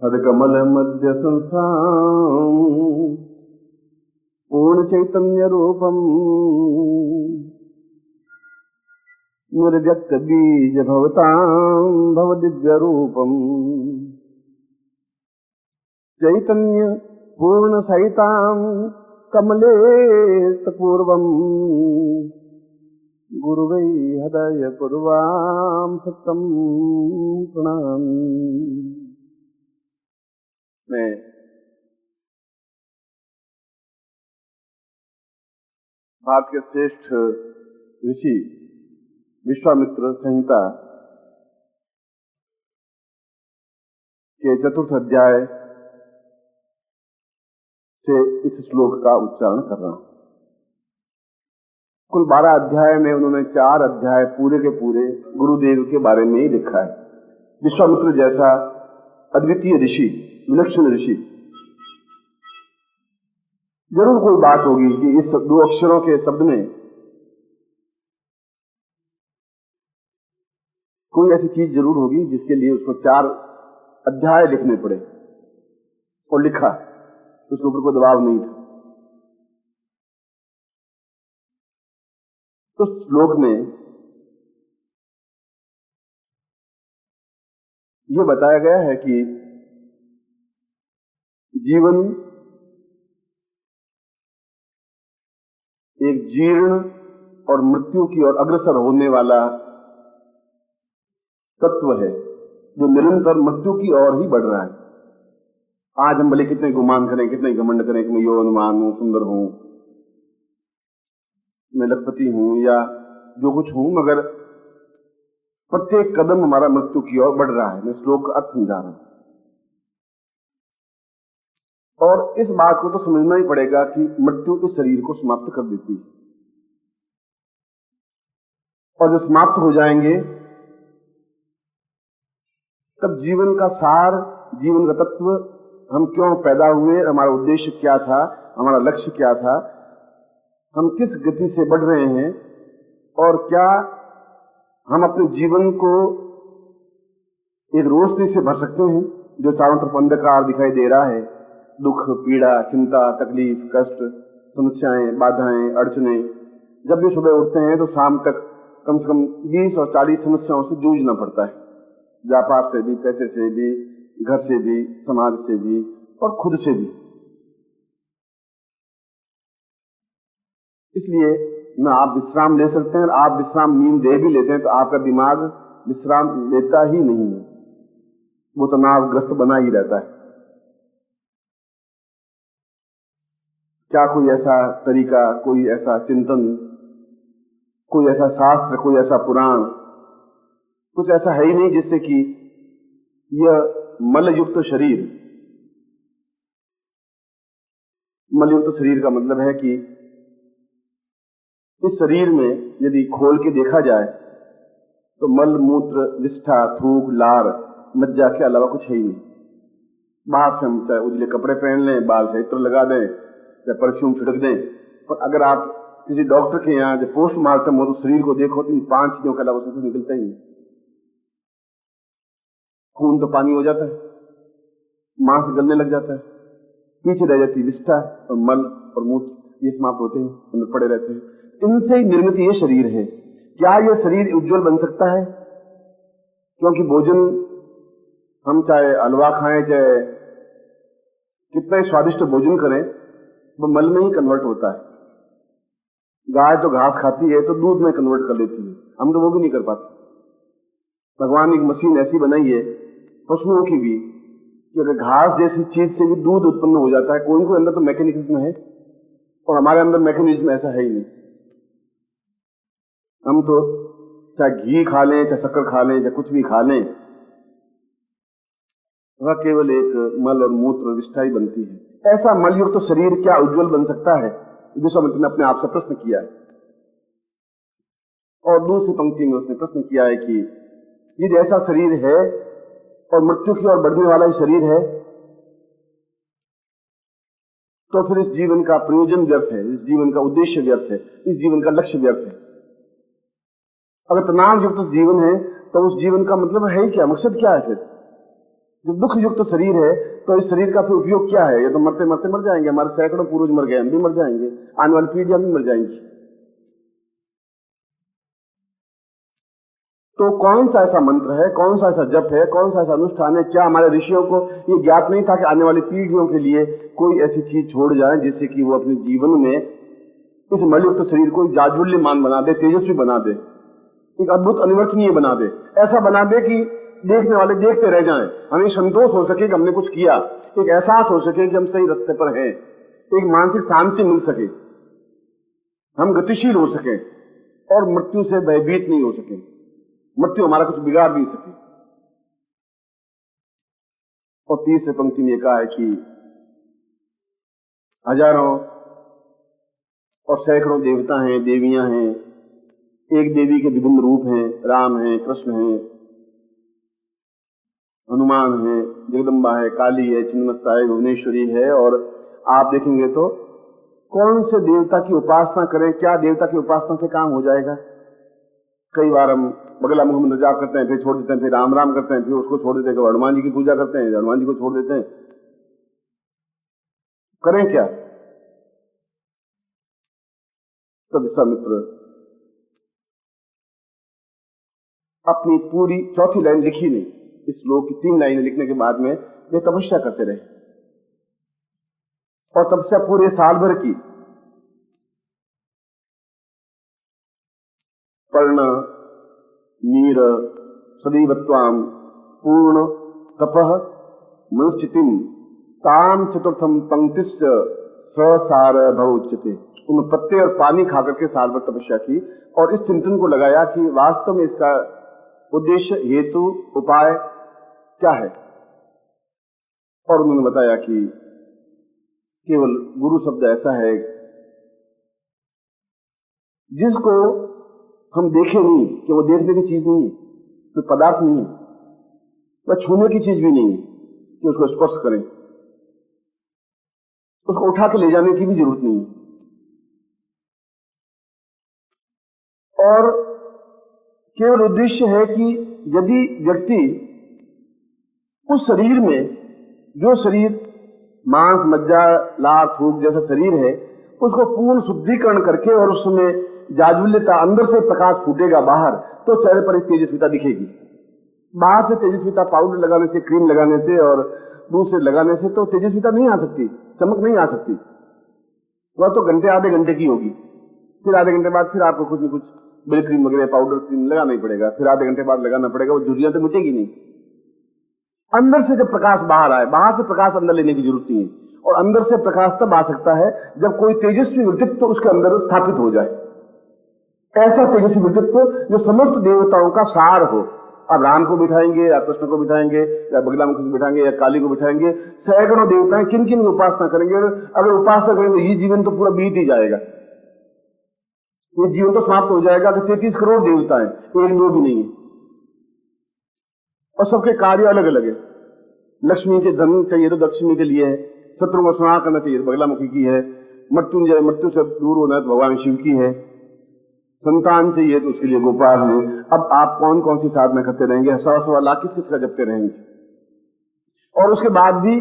हरकमल मध्य संस्थान पूर्ण चैतन्य रूपम निर्व्यक्त बीज भवतां भव दिव्य रूपम चैतन्य पूर्ण सहितां कमलेश पूर्वम गुरुवै हृदय पूर्वां सत्तम प्रणाम। मैं भारत के श्रेष्ठ ऋषि विश्वामित्र संहिता के चतुर्थ अध्याय से इस श्लोक का उच्चारण कर रहा हूं। कुल 12 अध्याय में उन्होंने 4 अध्याय पूरे के पूरे गुरुदेव के बारे में ही लिखा है। विश्वामित्र जैसा अद्वितीय ऋषि, विलक्षण ऋषि, जरूर कोई बात होगी कि इस 2 अक्षरों के शब्द में कोई ऐसी चीज जरूर होगी जिसके लिए उसको 4 अध्याय लिखने पड़े, और लिखा, उसके ऊपर कोई दबाव नहीं था। तो श्लोक में यह बताया गया है कि जीवन एक जीर्ण और मृत्यु की ओर अग्रसर होने वाला तत्व है जो निरंतर मृत्यु की ओर ही बढ़ रहा है। आज हम भले कितने गुमान करें, कितने घमंड करें कि मैं यौवनवान हूं, सुंदर हूं, मैं लखपति हूं या जो कुछ हूं, मगर प्रत्येक कदम हमारा मृत्यु की ओर बढ़ रहा है। मैं श्लोक का अर्थ समझा रहा हूं, और इस बात को तो समझना ही पड़ेगा कि मृत्यु इस शरीर को समाप्त कर देती है, और जब समाप्त हो जाएंगे तब जीवन का सार, जीवन का तत्व, हम क्यों पैदा हुए, हमारा उद्देश्य क्या था, हमारा लक्ष्य क्या था, हम किस गति से बढ़ रहे हैं, और क्या हम अपने जीवन को एक रोशनी से भर सकते हैं जो चारों तरफ अंधकार दिखाई दे रहा है। दुख, पीड़ा, चिंता, तकलीफ, कष्ट, समस्याएं, बाधाएं, अड़चने, जब भी सुबह उठते हैं तो शाम तक कम से कम 20 और 40 समस्याओं से जूझना पड़ता है। व्यापार से भी, पैसे से भी, घर से भी, समाज से भी, और खुद से भी। इसलिए न आप विश्राम ले सकते हैं, और आप विश्राम नींद दे भी लेते हैं तो आपका दिमाग विश्राम लेता ही नहीं है, वो तनावग्रस्त बना ही रहता है। क्या कोई ऐसा तरीका, कोई ऐसा चिंतन, कोई ऐसा शास्त्र, कोई ऐसा पुराण, कुछ ऐसा है ही नहीं जिससे कि यह मलयुक्त शरीर, मलयुक्त शरीर का मतलब है कि इस शरीर में यदि खोल के देखा जाए तो मल, मूत्र, विष्ठा, थूक, लार, मज्जा के अलावा कुछ है ही नहीं। बाहर से हम चाहे उजले कपड़े पहन लें, बाल से इत्र लगा दें, चाहे परफ्यूम छिड़क दें, पर अगर आप किसी डॉक्टर के यहाँ जब पोस्टमार्टम हो तो शरीर को देखो तो इन 5 चीजों के अलावा उसमें कुछ निकलता ही नहीं। खून तो पानी हो जाता है, मांस गलने लग जाता है, पीछे रह जाती विष्ठा और मल और मूत्र, ये समाप्त होते हैं, अंदर पड़े रहते हैं। इनसे ही निर्मित ये शरीर है। क्या यह शरीर उज्जवल बन सकता है? क्योंकि भोजन हम चाहे हलवा खाएं, चाहे कितना ही स्वादिष्ट भोजन करें, वो मल में ही कन्वर्ट होता है। गाय तो घास खाती है तो दूध में कन्वर्ट कर लेती है, हम तो वो भी नहीं कर पाते। भगवान ने एक मशीन ऐसी बनाई है पशुओं की भी कि अगर घास जैसी चीज से भी दूध उत्पन्न हो जाता है। कोई कोई अंदर तो मैकेनिज्म है, और हमारे अंदर मैकेनिज्म ऐसा है ही नहीं। हम तो चाहे घी खा लें, चाहे शक्कर खा लें, चाहे कुछ भी खा लें, वह केवल एक मल और मूत्र और विष्ठा ही बनती है। ऐसा मलयुक्त तो शरीर क्या उज्जवल बन सकता है? विश्वामित्र ने अपने आप से प्रश्न किया है, और दूसरी पंक्ति में उसने प्रश्न किया है कि यदि ऐसा शरीर है और मृत्यु की ओर बढ़ने वाला ही शरीर है, तो फिर इस जीवन का प्रयोजन व्यर्थ है, इस जीवन का उद्देश्य व्यर्थ है, इस जीवन का लक्ष्य व्यर्थ है। अगर तनाव युक्त जीवन है तो उस जीवन का मतलब है ही क्या, मकसद क्या है फिर? जब दुख युक्त तो शरीर है तो इस शरीर का फिर उपयोग क्या है? ये तो मरते मरते मर जाएंगे, हमारे सैकड़ों पूर्वज मर गए, हम भी मर जाएंगे, आने वाली पीढ़ियां भी मर जाएंगी। तो कौन सा ऐसा मंत्र है, कौन सा ऐसा जप है, कौन सा ऐसा अनुष्ठान है? क्या हमारे ऋषियों को ये ज्ञात नहीं था कि आने वाली पीढ़ियों के लिए कोई ऐसी चीज छोड़ जाए जिससे कि वो अपने जीवन में इस मलयुक्त शरीर को जाज्वल्यमान बना दे, तेजस्वी बना दे, एक अद्भुत अनिवर्तनीय बना दे, ऐसा बना दे कि देखने वाले देखते रह जाएं, हमें संतोष हो सके कि हमने कुछ किया, एक एहसास हो सके कि हम सही रास्ते पर हैं, एक मानसिक शांति मिल सके, हम गतिशील हो सके और मृत्यु से भयभीत नहीं हो सके, मृत्यु हमारा कुछ बिगाड़ नहीं सके। और तीसरे पंक्ति में कहा है कि हजारों और सैकड़ों देवता हैं, देवियां हैं, एक देवी के विभिन्न रूप हैं, राम हैं, कृष्ण हैं, हनुमान है, जगदम्बा है, काली है, छिन्नमस्ता है, भुवनेश्वरी है। और आप देखेंगे तो कौन से देवता की उपासना करें, क्या देवता की उपासना से काम हो जाएगा? कई बार हम बगला मुख में जाप करते हैं, फिर छोड़ देते हैं, फिर राम राम करते हैं, फिर उसको छोड़ देते हैं, हनुमान जी की पूजा करते हैं, हनुमान जी को छोड़ देते हैं। करें क्या? तब विश्वामित्र अपनी पूरी चौथी लाइन लिखी नहीं, इस श्लोक की 3 लाइनें लिखने के बाद में वे तपस्या करते रहे और तपस्या पूरे साल भर की। पर्ण नीर सदैवत्वाम पूर्ण तपः मनश्चितिम ताम चतुर्थम पंक्तिश्च ससार भवोच्यते। उन्होंने पत्ते और पानी खाकर के साल भर तपस्या की और इस चिंतन को लगाया कि वास्तव में इसका उद्देश्य, हेतु, उपाय क्या है। और उन्होंने बताया कि केवल गुरु शब्द ऐसा है जिसको हम देखें नहीं, कि वो देखने की चीज नहीं है, कोई पदार्थ नहीं है, वह छूने की चीज भी नहीं है कि उसको स्पर्श करें, उसको उठा के ले जाने की भी जरूरत नहीं है। और केवल उद्देश्य है कि यदि व्यक्ति उस शरीर में, जो शरीर मांस मज्जा लार थूक जैसा शरीर है, उसको पूर्ण शुद्धिकरण करके और उसमें जाज्वल्यता, अंदर से प्रकाश फूटेगा बाहर, तो चेहरे पर एक तेजस्विता दिखेगी। बाहर से तेजस्विता पाउडर लगाने से, क्रीम लगाने से और दूसरे लगाने से तो तेजस्विता नहीं आ सकती, चमक नहीं आ सकती। वह तो घंटे आधे घंटे की होगी, फिर आधे घंटे बाद फिर आपको कुछ न कुछ ब्लैक क्रीम वगैरह पाउडर क्रीम लगाना ही पड़ेगा, फिर आधे घंटे बाद लगाना पड़ेगा, वो झुर्रियां तो मिटेगी नहीं। अंदर से जब प्रकाश बाहर आए, बाहर से प्रकाश अंदर लेने की जरूरत नहीं है। और अंदर से प्रकाश तब आ सकता है जब कोई तेजस्वी व्यक्तित्व तो उसके अंदर स्थापित हो जाए, ऐसा तेजस्वी व्यक्तित्व जो समस्त देवताओं का सार हो। अब राम को बिठाएंगे या कृष्ण को बिठाएंगे या बगला मुख को बिठाएंगे या काली को बिठाएंगे, सैकड़ों देवताएं किन किन की उपासना करेंगे। अगर उपासना करेंगे ये जीवन तो पूरा बीत ही जाएगा, ये जीवन तो समाप्त हो जाएगा कि 33 करोड़ देवता है, एक दो भी नहीं है, और सबके कार्य अलग अलग है। लक्ष्मी के धन चाहिए तो लक्ष्मी के लिए है, शत्रु को संहार करना चाहिए तो बगलामुखी की है, मृत्युंजय मृत्यु से दूर होना तो भगवान शिव की है, संतान चाहिए तो उसके लिए गोपाल है। अब आप कौन कौन सी साधना करते रहेंगे, 100 लाख किस किस का जपते रहेंगे, और उसके बाद भी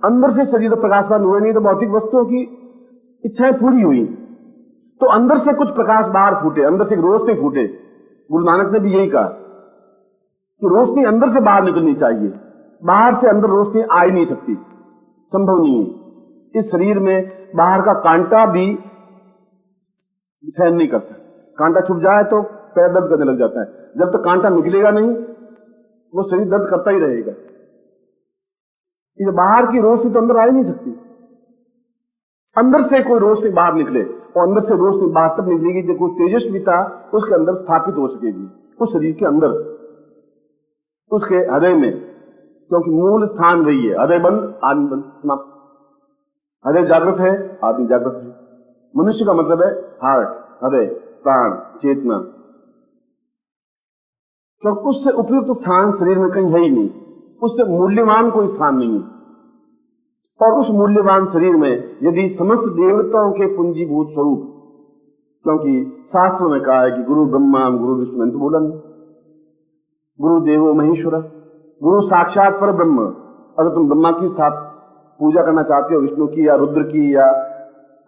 अंदर से शरीर प्रकाशवान हुए नहीं तो भौतिक वस्तुओं की इच्छाएं पूरी हुई, तो अंदर से कुछ प्रकाश बाहर फूटे, अंदर से रोशनी फूटे। गुरु नानक ने भी यही कहा कि रोशनी अंदर से बाहर निकलनी चाहिए, बाहर से अंदर रोशनी आ ही नहीं सकती, संभव नहीं है। इस शरीर में बाहर का कांटा भी सहन नहीं करता, कांटा छूट जाए तो पैर दर्द करने लग जाता है, जब तक कांटा निकलेगा नहीं वो शरीर दर्द करता ही रहेगा। इस बाहर की रोशनी तो अंदर आ ही नहीं सकती, अंदर से कोई रोशनी बाहर निकले, और अंदर से रोशनी बाहर तब निकलेगी जब कोई तेजस्विता उसके अंदर स्थापित हो सकेगी, उस शरीर के अंदर, उसके हृदय में, क्योंकि मूल स्थान वही है। हृदय बंद आदमी बंद, समाप्त। हृदय जागृत है, आदमी जागृत है। मनुष्य का मतलब है हार्ट, हृदय, प्राण, चेतना, क्योंकि उससे उपयुक्त स्थान शरीर में कहीं है ही नहीं, उससे मूल्यवान कोई स्थान नहीं है। और उस मूल्यवान शरीर में यदि समस्त देवताओं के पूंजीभूत स्वरूप, क्योंकि शास्त्रों में कहा है कि गुरु ब्रह्मा गुरु विष्णु, तो बोला नहीं, गुरु देवो महेश्वर, गुरु साक्षात पर ब्रह्म। अगर तुम ब्रह्मा की पूजा करना चाहते हो, विष्णु की या रुद्र की, या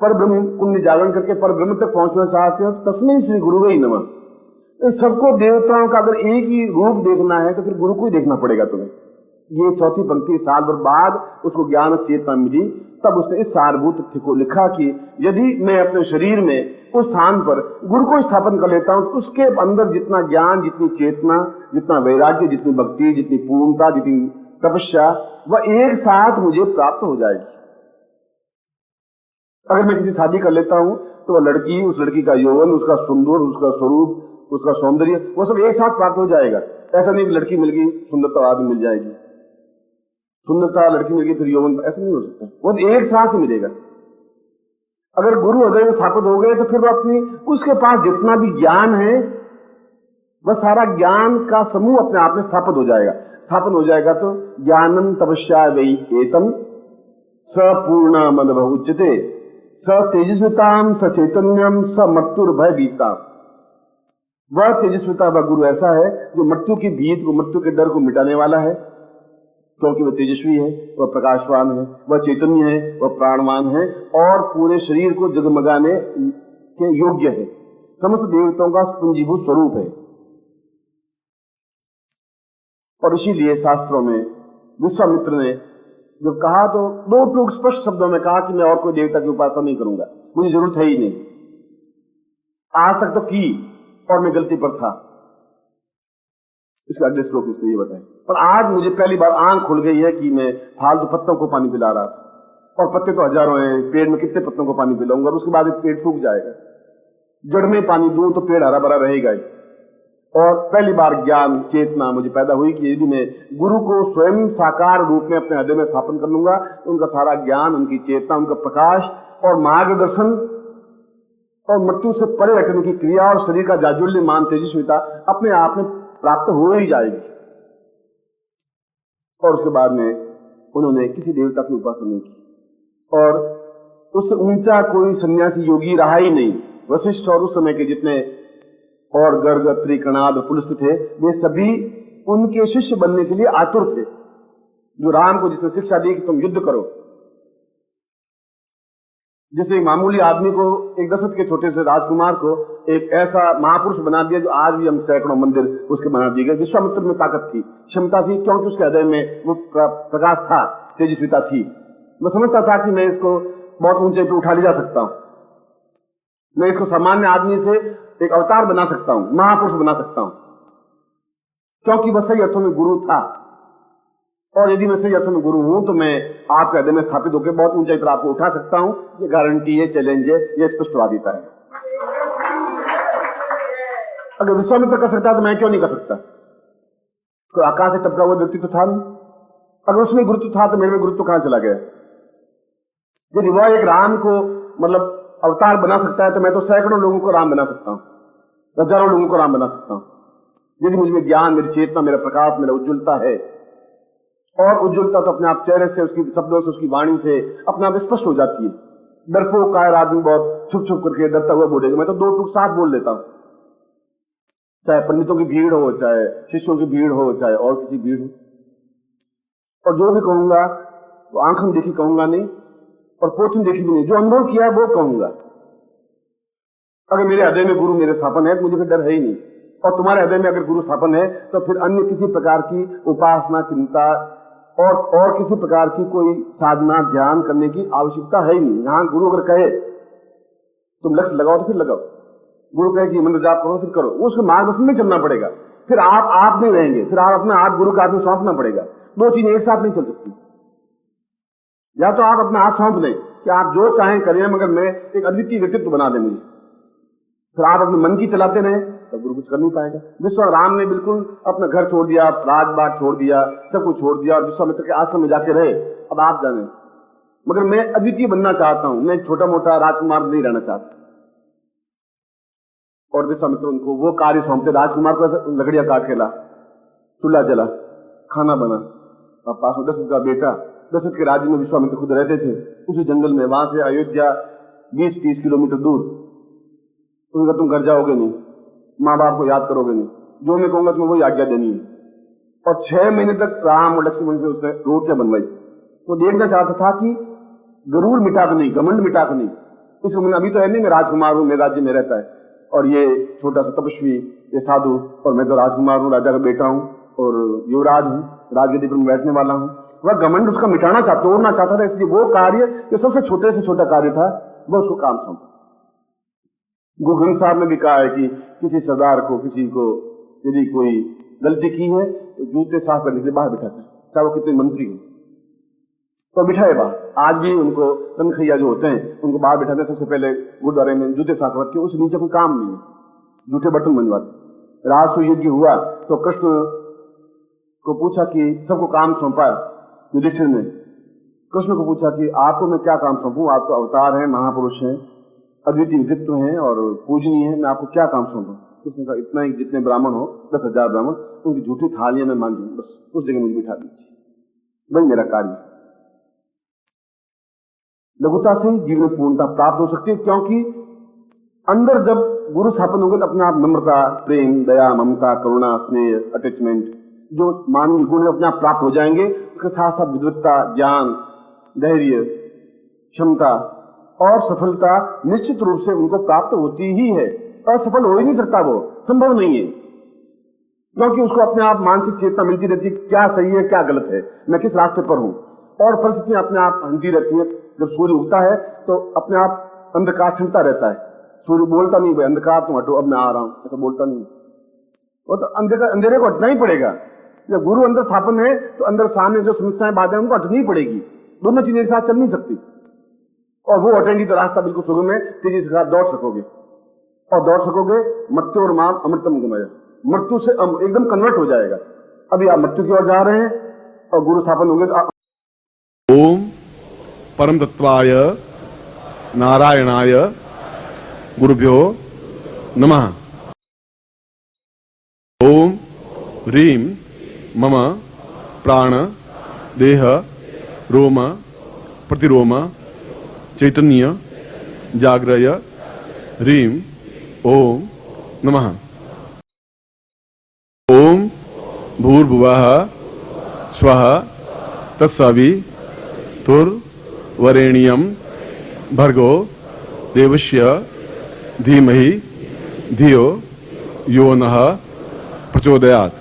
पर ब्रह्म पुण्य जागरण करके पर ब्रह्म तक पहुंचना चाहते हो, तो तस्मै श्री गुरु ही नमः। इन सबको देवताओं का अगर एक ही रूप देखना है तो फिर गुरु को ही देखना पड़ेगा तुम्हें। ये चौथी पंक्ति साल भर बाद उसको ज्ञान चेतना मिली, तब उसने इस सारभूत तथ्य को लिखा कि यदि मैं अपने शरीर में उस स्थान पर गुरु को स्थापन कर लेता हूं तो उसके अंदर जितना ज्ञान, जितनी चेतना, जितना वैराग्य, जितनी भक्ति, जितनी पूर्णता, जितनी तपस्या, वह एक साथ मुझे प्राप्त हो जाएगी। अगर मैं किसी शादी कर लेता हूं तो वह लड़की, उस लड़की का यौवन, उसका सुंदर, उसका स्वरूप, उसका सौंदर्य, वो सब एक साथ प्राप्त हो जाएगा। ऐसा नहीं कि लड़की मिल गई सुंदरता आदमी मिल जाएगी, सुंदरता लड़की मिल गई फिर यौवन, ऐसा नहीं हो सकता। वो एक साथ ही मिलेगा। अगर गुरु हृदय में स्थापित हो गए तो फिर वो अपनी, उसके पास जितना भी ज्ञान है वह सारा ज्ञान का समूह अपने आप में स्थापित हो जाएगा। स्थापन हो जाएगा तो ज्ञानम तपस्या वै एतम सपूर्ण मदभव उच्यते स तेजस्विताम स चैतन्यम स मृत्युर्भय बीता। वह तेजस्विता, वह गुरु ऐसा है जो मृत्यु की भीत को, मृत्यु के डर को मिटाने वाला है, क्योंकि वह तेजस्वी है, वह प्रकाशवान है, वह चैतन्य है, वह प्राणवान है और पूरे शरीर को जगमगाने के योग्य है। समस्त देवताओं का पुंजीभूत स्वरूप है। और इसीलिए शास्त्रों में विश्वामित्र ने जब कहा तो दो टूक स्पष्ट शब्दों में कहा कि मैं और कोई देवता की उपासना नहीं करूंगा, मुझे जरूरत है ही नहीं। आज तक तो की और मैं गलती पर था। इसका अगले श्लोक में ये बताएं। पर आज मुझे पहली बार आंख खुल गई है कि मैं फालतू पत्तों को पानी पिला रहा था, और पत्ते तो हजारों हैं, पेड़ में कितने पत्तों को पानी पिलाऊंगा, और उसके बाद पेड़ सूख जाएगा। जड़ में पानी दूं तो पेड़ हरा भरा रहेगा ही। और पहली बार ज्ञान चेतना मुझे पैदा हुई कि यदि मैं गुरु को स्वयं साकार रूप में अपने हृदय में स्थापन कर लूंगा, उनका सारा ज्ञान, उनकी चेतना, उनका प्रकाश और मार्गदर्शन और मृत्यु से परे हटने की क्रिया और शरीर का जाज्वल्यमान तेजस्विता अपने आप में प्राप्त हो ही जाएगी। और उसके बाद में उन्होंने किसी देवता की उपासना नहीं की, और उससे ऊंचा कोई सन्यासी योगी रहा ही नहीं। वशिष्ठ और उस समय के जितने और गर्ग, अत्रि, कणाद, पुलस्त्य थे, वे सभी उनके शिष्य बनने के लिए आतुर थे। जो राम को जिसने शिक्षा दी कि तुम युद्ध करो, जिसने एक मामूली आदमी को, एक दशरथ के छोटे से राजकुमार को एक ऐसा महापुरुष बना दिया जो आज भी हम सैकड़ों मंदिर उसके बना दिए गए। विश्वामित्र में ताकत थी, क्षमता थी, क्योंकि उसके हृदय में वो प्रकाश था, तेजस्विता थी। मैं समझता था कि मैं इसको बहुत ऊंचे पे उठा ले जा सकता हूं, मैं इसको सामान्य आदमी से एक अवतार बना सकता हूं, महापुरुष बना सकता हूं, क्योंकि वह सही अर्थों में गुरु था। और यदि मैं सही अर्थों में गुरु हूं तो मैं आपके हृदय में स्थापित होकर बहुत ऊंचाई पर आपको उठा सकता हूं। ये गारंटी है, चैलेंज है, ये स्पष्टवादिता है। अगर विश्वामित्र कर सकता तो मैं क्यों नहीं कर सकता? कोई आकाश से टपका हुआ व्यक्ति तो था नहीं। अगर उसमें गुरुत्व था तो मेरे में गुरुत्व कहां चला गया? यदि वह एक राम को मतलब अवतार बना सकता है तो मैं तो सैकड़ों लोगों को राम बना सकता हूं, हजारों लोगों को राम बना सकता हूं। यदि मुझमें ज्ञान, मेरी चेतना, मेरा प्रकाश, मेरा उज्ज्वलता है, और उज्ज्वलता तो अपने आप चेहरे से, उसकी शब्दों से, उसकी वाणी से अपने आप स्पष्ट हो जाती है। डरपोक कायर आदमी बहुत छुप छुप करके डरता हुआ बोलेगा, मैं तो दो टूक साथ बोल लेता हूं, चाहे पंडितों की भीड़ हो, चाहे शिष्यों की भीड़ हो, चाहे और किसी भीड़ हो। और जो भी कहूंगा वो आंखों देखी कहूंगा नहीं, और पोथी देखी भी नहीं, जो अनुभव किया वो कहूंगा। अगर मेरे हृदय में गुरु मेरे स्थापन है तो मुझे फिर डर है ही नहीं। और तुम्हारे हृदय में अगर गुरु स्थापन है तो फिर अन्य किसी प्रकार की उपासना, चिंता और किसी प्रकार की कोई साधना, ध्यान करने की आवश्यकता है ही नहीं। यहां गुरु अगर कहे तुम लक्ष्य लगाओ तो फिर लगाओ, गुरु कहे कि मंत्र जाप करो फिर करो, वो उसके मार्गदर्शन में चलना पड़ेगा। फिर आप नहीं रहेंगे, फिर आप अपना हाथ गुरु का हाथ में सौंपना पड़ेगा। दो चीजें एक साथ नहीं चल सकती। या तो आप अपना हाथ सौंप दें कि आप जो चाहें करें, मगर मैं एक अद्वितीय व्यक्तित्व बना दें मुझे, फिर आप अपने मन की चलाते रहे तो गुरु कुछ कर नहीं पाएगा। विश्वाराम ने बिल्कुल अपना घर छोड़ दिया, राजबाग छोड़ दिया, सब कुछ छोड़ दिया और विश्वामित्र के आश्रम में जाके रहे। अब आप जाने, मगर मैं अद्वितीय बनना चाहता हूं, मैं छोटा मोटा राजकुमार नहीं रहना चाहता। और विश्वामित्र उनको वो कार्य सौंपते, राजकुमार को ऐसा लकड़ियां काट के ला, चूल्हा जला, खाना बना। अब पास में दशरथ का बेटा, दशरथ के राज्य में विश्वामित्र खुद रहते थे, उसी जंगल में, वहां से अयोध्या 20-30 किलोमीटर दूर। तुम घर जाओगे नहीं, माँ बाप को याद करोगे नहीं, जो मैं कहूंगा तुम्हें वही आज्ञा देनी है। और 6 महीने तक राम और लक्ष्मण से उसने रोटियां बनवाई। वो देखना चाहता था कि गरूर मिटा तो नहीं, घमंड मिटा तो नहीं। इस उम्र में अभी तो है नहीं मैं राजकुमार हूं, मेरे राज्य में रहता है, और ये छोटा सा तपस्वी, ये साधु, और मैं तो राजकुमार हूं, राजा का बेटा हूं और युवराज हूं, राजगद्दी पर बैठने वाला हूं। वह घमंड उसका मिटाना चाहता, तोड़ना चाहता था। इसलिए वो कार्य जो सबसे छोटे से छोटा कार्य था वह उसको काम सौंपा। गुरु ग्रंथ साहब ने भी कहा है कि किसी सरदार को, किसी को यदि कोई गलती की है तो जूते साफ करने के लिए बाहर बिठाते हैं, चाहे वो कितने मंत्री हो, तो बिठाए बाहर। आज भी उनको तनखैया जो होते हैं उनको बाहर बिठाते हैं, सबसे पहले गुरुद्वारे में जूते साफ रखे, उस नीचे कोई काम नहीं है, जूठे बर्तन बनवाते। राजसूय यज्ञ हुआ तो कृष्ण को पूछा कि सबको काम सौंपा युधिष्ठिर ने, कृष्ण को पूछा कि आपको मैं क्या काम सौंपूं, आप तो अवतार हैं, महापुरुष हैं, अद्वितीय व्यक्तित्व हैं और पूजनीय हैं, मैं आपको क्या काम सौंपूं। उसने कहा इतना ही, जितने ब्राह्मण हो 10,000 ब्राह्मण, उनकी झूठी थालियां मैं मान दूं, बस उस जगह मुझे बिठा दीजिए, वही मेरा कार्य। लघुता से ही जीवन में पूर्णता प्राप्त हो सकती है, क्योंकि अंदर जब गुरु स्थापन होंगे तो अपने आप नम्रता, प्रेम, दया, ममता, करुणा, स्नेह, अटैचमेंट, जो मानवीय गुण अपने आप प्राप्त हो जाएंगे। उसके साथ साथ विद्वत्ता, ज्ञान, धैर्य, क्षमता और सफलता निश्चित रूप से उनको प्राप्त होती ही है। असफल हो ही नहीं सकता, वो संभव नहीं है, क्योंकि उसको अपने आप मानसिक चेतना मिलती रहती है, क्या सही है क्या गलत है, मैं किस रास्ते पर हूं, और परिस्थितियां अपने आप हंसती रहती है। जब सूर्य उगता है तो अपने आप अंधकार छिड़ता रहता है, सूर्य बोलता नहीं भाई अंधकार तुम हटो, अब मैं आ रहा हूं, ऐसा बोलता नहीं, वो तो अंधेरे को हटना ही पड़ेगा। जब गुरु अंदर स्थापन है तो अंदर सामने जो समस्याएं बातें उनको हटनी ही पड़ेगी, दोनों चीजें एक साथ चल नहीं सकती, और वो हटेंगी तो रास्ता बिल्कुल सुगम है, तेजी से दौड़ सकोगे, और दौड़ सकोगे मृत्यु और माम अमृतम गमय, मृत्यु से एकदम कन्वर्ट हो जाएगा। अभी आप मृत्यु की ओर जा रहे हैं और गुरु स्थापन होंगे तो ओम परम तत्वाय नारायणाय गुरुभ्यो नमः। ओम ह्रीं मम प्राण देह रोम प्रतिरोम चैतन्य जाग्रय ह्रीं ओम नमः। ओम भूर्भुवः स्वः तत्सवितुर्वरेण्यं भर्गो देवस्य धीमहि धियो यो नः प्रचोदयात्।